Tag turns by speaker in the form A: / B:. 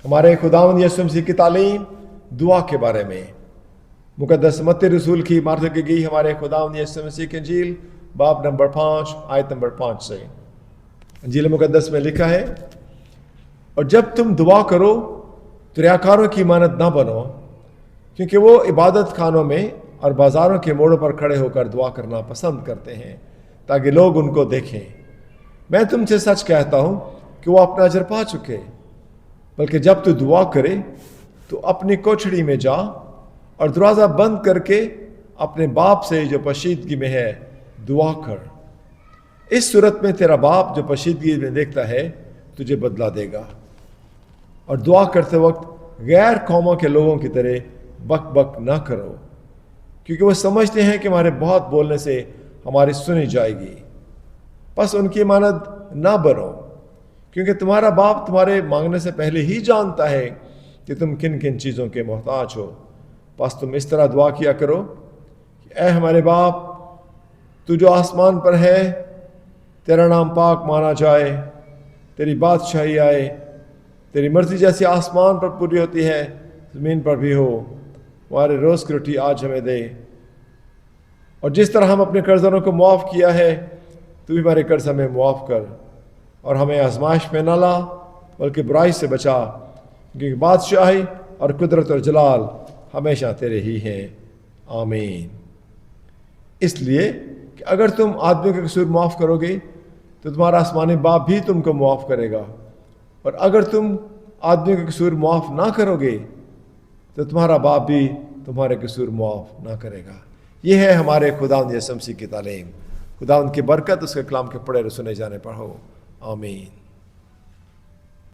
A: ہمارے خداوند یسوع مسیح کی تعلیم دعا کے بارے میں مقدس متی رسول کی مارک کی گئی ہمارے خداوند یسوع مسیح کی انجیل باب نمبر 5 آیت نمبر 5 سے انجیل مقدس میں لکھا ہے، اور جب تم دعا کرو تو ریاکاروں کی مانند نہ بنو، کیونکہ وہ عبادت خانوں میں اور بازاروں کے موڑوں پر کھڑے ہو کر دعا کرنا پسند کرتے ہیں تاکہ لوگ ان کو دیکھیں۔ میں تم سے سچ کہتا ہوں کہ وہ اپنا اجر پا چکے۔ بلکہ جب تو دعا کرے تو اپنی کوٹھڑی میں جا اور دروازہ بند کر کے اپنے باپ سے جو پشیدگی میں ہے دعا کر۔ اس صورت میں تیرا باپ جو پشیدگی میں دیکھتا ہے تجھے بدلہ دے گا۔ اور دعا کرتے وقت غیر قوموں کے لوگوں کی طرح بک بک نہ کرو، کیونکہ وہ سمجھتے ہیں کہ ہمارے بہت بولنے سے ہماری سنی جائے گی۔ پس ان کی مانند نہ بنو، کیونکہ تمہارا باپ تمہارے مانگنے سے پہلے ہی جانتا ہے کہ تم کن کن چیزوں کے محتاج ہو۔ پس تم اس طرح دعا کیا کرو کہ اے ہمارے باپ، تو جو آسمان پر ہے، تیرا نام پاک مانا جائے، تیری بادشاہی آئے، تیری مرضی جیسی آسمان پر پوری ہوتی ہے زمین پر بھی ہو۔ ہمارے روز کی روٹی آج ہمیں دے، اور جس طرح ہم اپنے قرضداروں کو معاف کیا ہے تو بھی ہمارے قرض ہمیں معاف کر، اور ہمیں آزمائش میں نہ لا بلکہ برائی سے بچا، کیونکہ بادشاہی اور قدرت اور جلال ہمیشہ تیرے ہی ہیں، آمین۔ اس لیے کہ اگر تم آدمی کا قصور معاف کرو گے تو تمہارا آسمانی باپ بھی تم کو معاف کرے گا، اور اگر تم آدمی کا قصور معاف نہ کرو گے تو تمہارا باپ بھی تمہارے قصور معاف نہ کرے گا۔ یہ ہے ہمارے خداوند یسوع مسیح کی تعلیم۔ خداوند کی برکت اس کے کلام کے پڑھے اور سنے جانے پر ہو، آمین۔